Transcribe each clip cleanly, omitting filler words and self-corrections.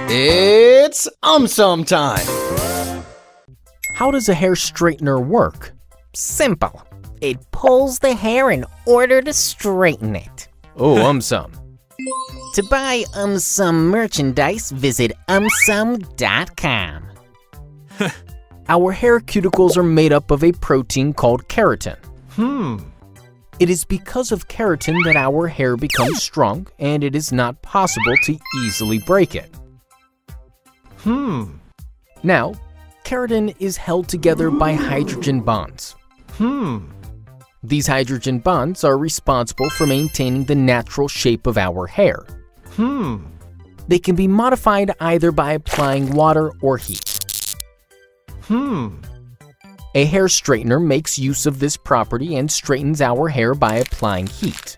It's aunsum time! How does a hair straightener work? Simple. It pulls the hair in order to straighten it. Oh, aunsum. To buy aunsum merchandise, visit aunsum.com. Our hair cuticles are made up of a protein called keratin. It is because of keratin that our hair becomes strong, and it is not possible to easily break it. Now, keratin is held together by hydrogen bonds. These hydrogen bonds are responsible for maintaining the natural shape of our hair. They can be modified either by applying water or heat. A hair straightener makes use of this property and straightens our hair by applying heat.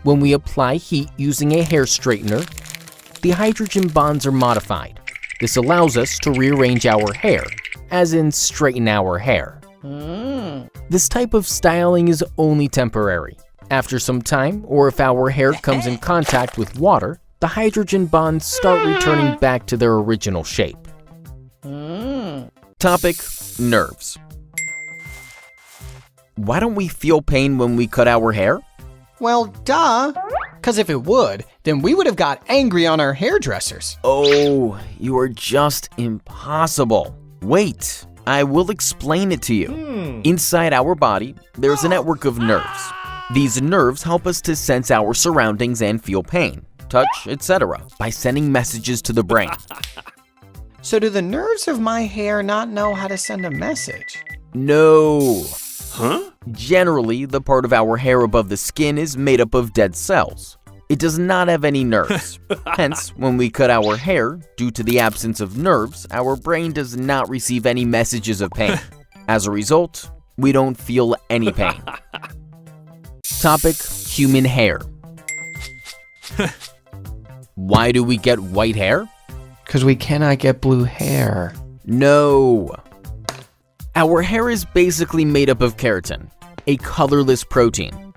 When we apply heat using a hair straightener, the hydrogen bonds are modified. This allows us to rearrange our hair, as in straighten our hair. This type of styling is only temporary. After some time, or if our hair comes in contact with water, the hydrogen bonds start returning back to their original shape. Topic: nerves. Why don't we feel pain when we cut our hair? Well, duh. Because if it would, then we would have got angry on our hairdressers. Oh, you are just impossible. Wait, I will explain it to you. Inside our body, there's a network of nerves. These nerves help us to sense our surroundings and feel pain, touch, etc. by sending messages to the brain. So do the nerves of my hair not know how to send a message? No. Generally, the part of our hair above the skin is made up of dead cells. It does not have any nerves. Hence, when we cut our hair, due to the absence of nerves, our brain does not receive any messages of pain. As a result, we don't feel any pain. Topic: human hair. Why do we get white hair? Because we cannot get blue hair. No. Our hair is basically made up of keratin, a colorless protein.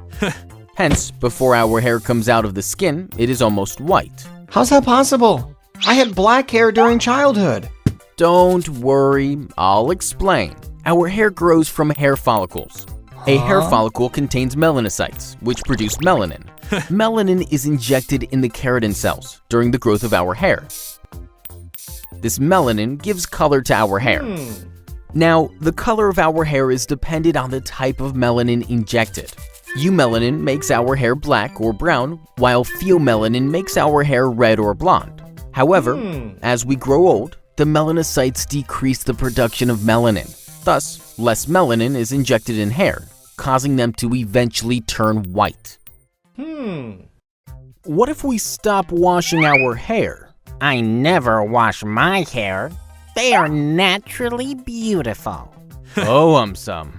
Hence, before our hair comes out of the skin, it is almost white. How's that possible? I had black hair during childhood. Don't worry, I'll explain. Our hair grows from hair follicles. A hair follicle contains melanocytes, which produce melanin. Melanin is injected in the keratin cells during the growth of our hair. This melanin gives color to our hair. Now, the color of our hair is dependent on the type of melanin injected. Eumelanin makes our hair black or brown, while pheomelanin makes our hair red or blonde. However, as we grow old, the melanocytes decrease the production of melanin. Thus, less melanin is injected in hair, causing them to eventually turn white. What if we stop washing our hair? I never wash my hair. They are naturally beautiful. Oh, aunsum.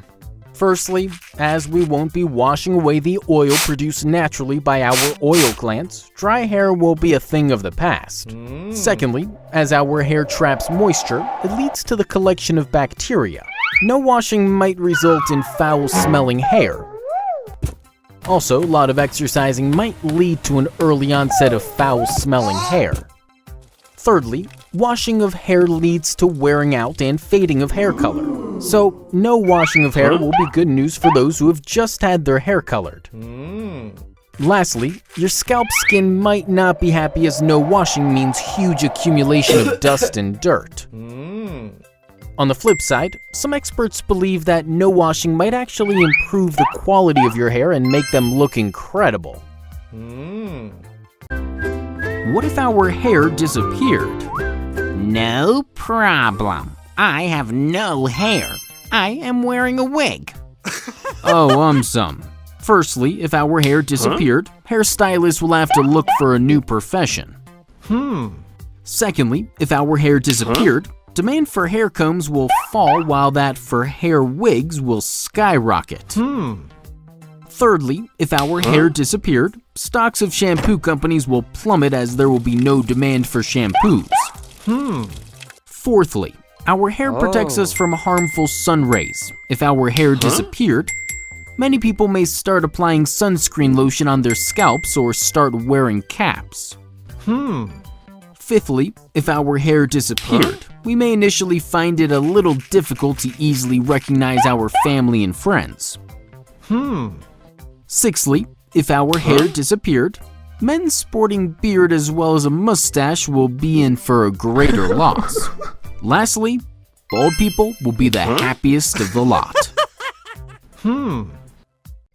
Firstly, as we won't be washing away the oil produced naturally by our oil glands, dry hair will be a thing of the past. Secondly, as our hair traps moisture, it leads to the collection of bacteria. No washing might result in foul-smelling hair. Also, a lot of exercising might lead to an early onset of foul-smelling hair. Thirdly, washing of hair leads to wearing out and fading of hair color. So, no washing of hair will be good news for those who have just had their hair colored. Lastly, your scalp skin might not be happy as no washing means huge accumulation of dust and dirt. On the flip side, some experts believe that no washing might actually improve the quality of your hair and make them look incredible. What if our hair disappeared? No problem. I have no hair. I am wearing a wig. Oh, aunsum. Firstly, if our hair disappeared, hairstylists will have to look for a new profession. Secondly, if our hair disappeared, demand for hair combs will fall while that for hair wigs will skyrocket. Thirdly, if our hair disappeared, stocks of shampoo companies will plummet as there will be no demand for shampoos. Fourthly, our hair protects us from harmful sun rays. If our hair disappeared, many people may start applying sunscreen lotion on their scalps or start wearing caps. Fifthly, if our hair disappeared, we may initially find it a little difficult to easily recognize our family and friends. Sixthly, if our hair disappeared, men sporting beard as well as a mustache will be in for a greater loss. Lastly, bald people will be the happiest of the lot.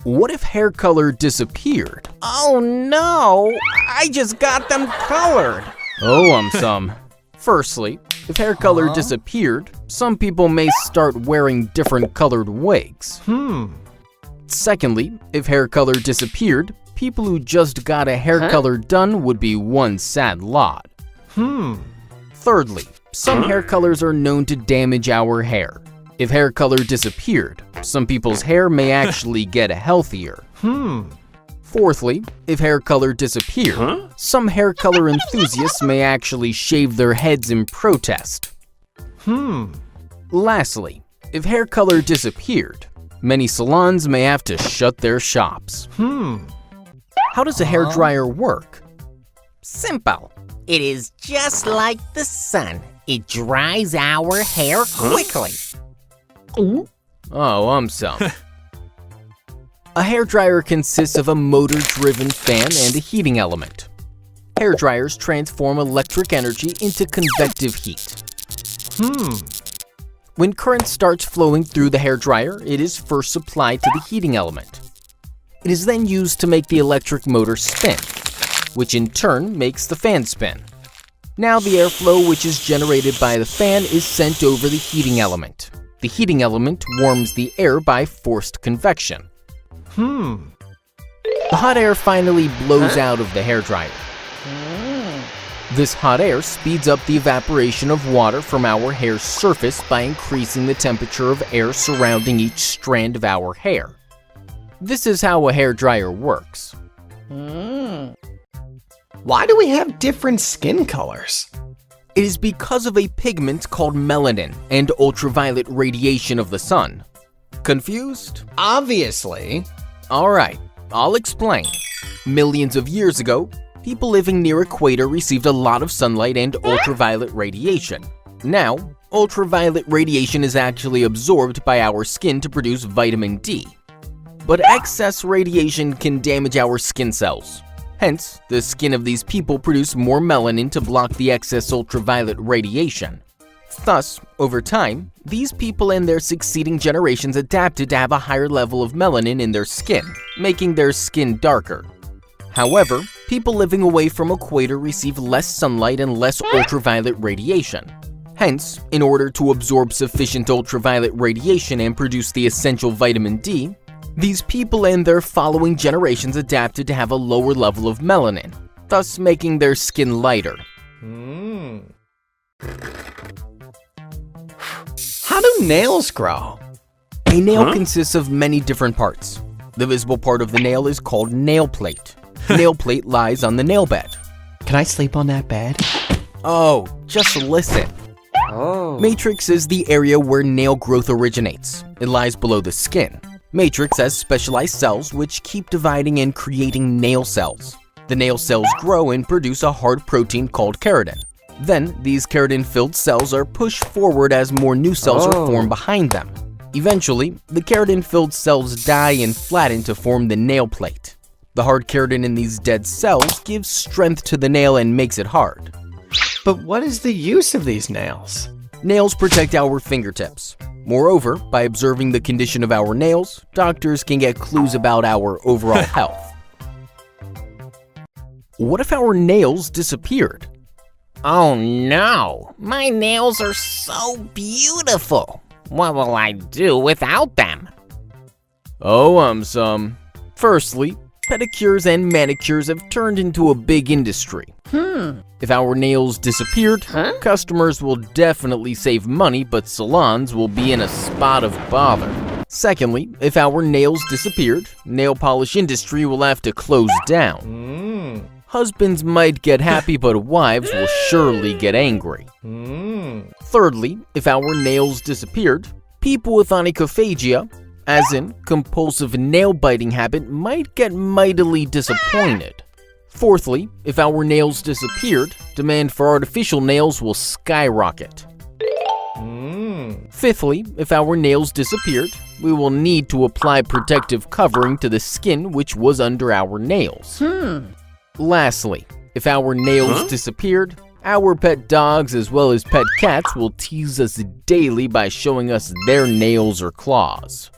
What if hair color disappeared? Oh no! I just got them colored. Oh, aunsum. Firstly, if hair color disappeared, some people may start wearing different colored wigs. Secondly, if hair color disappeared, people who just got a hair color done would be one sad lot. Thirdly, some hair colors are known to damage our hair. If hair color disappeared, some people's hair may actually get healthier. Fourthly, if hair color disappeared, some hair color enthusiasts may actually shave their heads in protest. Lastly, if hair color disappeared, many salons may have to shut their shops. How does a hairdryer work? Simple. It is just like the sun. It dries our hair quickly. Oh, aunsum. A hairdryer consists of a motor-driven fan and a heating element. Hairdryers transform electric energy into convective heat. When current starts flowing through the hairdryer, it is first supplied to the heating element. It is then used to make the electric motor spin, which in turn makes the fan spin. Now the airflow which is generated by the fan is sent over the heating element. The heating element warms the air by forced convection. The hot air finally blows out of the hairdryer. This hot air speeds up the evaporation of water from our hair's surface by increasing the temperature of air surrounding each strand of our hair. This is how a hairdryer works. Why do we have different skin colors? It is because of a pigment called melanin and ultraviolet radiation of the sun. Confused? Obviously. Alright, I'll explain. Millions of years ago, people living near equator received a lot of sunlight and ultraviolet radiation. Now, ultraviolet radiation is actually absorbed by our skin to produce vitamin D. But excess radiation can damage our skin cells. Hence, the skin of these people produce more melanin to block the excess ultraviolet radiation. Thus, over time, these people and their succeeding generations adapted to have a higher level of melanin in their skin, making their skin darker. However, people living away from equator receive less sunlight and less ultraviolet radiation. Hence, in order to absorb sufficient ultraviolet radiation and produce the essential vitamin D, these people and their following generations adapted to have a lower level of melanin, thus making their skin lighter. How do nails grow? A nail consists of many different parts. The visible part of the nail is called nail plate. Nail plate lies on the nail bed. Can I sleep on that bed? Oh, just listen. Matrix is the area where nail growth originates. It lies below the skin. Matrix has specialized cells which keep dividing and creating nail cells. The nail cells grow and produce a hard protein called keratin. Then, these keratin-filled cells are pushed forward as more new cells are formed behind them. Eventually, the keratin-filled cells die and flatten to form the nail plate. The hard keratin in these dead cells gives strength to the nail and makes it hard. But what is the use of these nails? Nails protect our fingertips. Moreover, by observing the condition of our nails, doctors can get clues about our overall health. What if our nails disappeared? Oh no! My nails are so beautiful. What will I do without them? Oh, aunsum. Firstly, pedicures and manicures have turned into a big industry. If our nails disappeared, customers will definitely save money, but salons will be in a spot of bother. Secondly, if our nails disappeared, nail polish industry will have to close down. Husbands might get happy, but wives will surely get angry. Thirdly, if our nails disappeared, people with onychophagia, as in compulsive nail biting habit, might get mightily disappointed. Fourthly, if our nails disappeared, demand for artificial nails will skyrocket. Fifthly, if our nails disappeared, we will need to apply protective covering to the skin which was under our nails. Lastly, if our nails disappeared, our pet dogs as well as pet cats will tease us daily by showing us their nails or claws.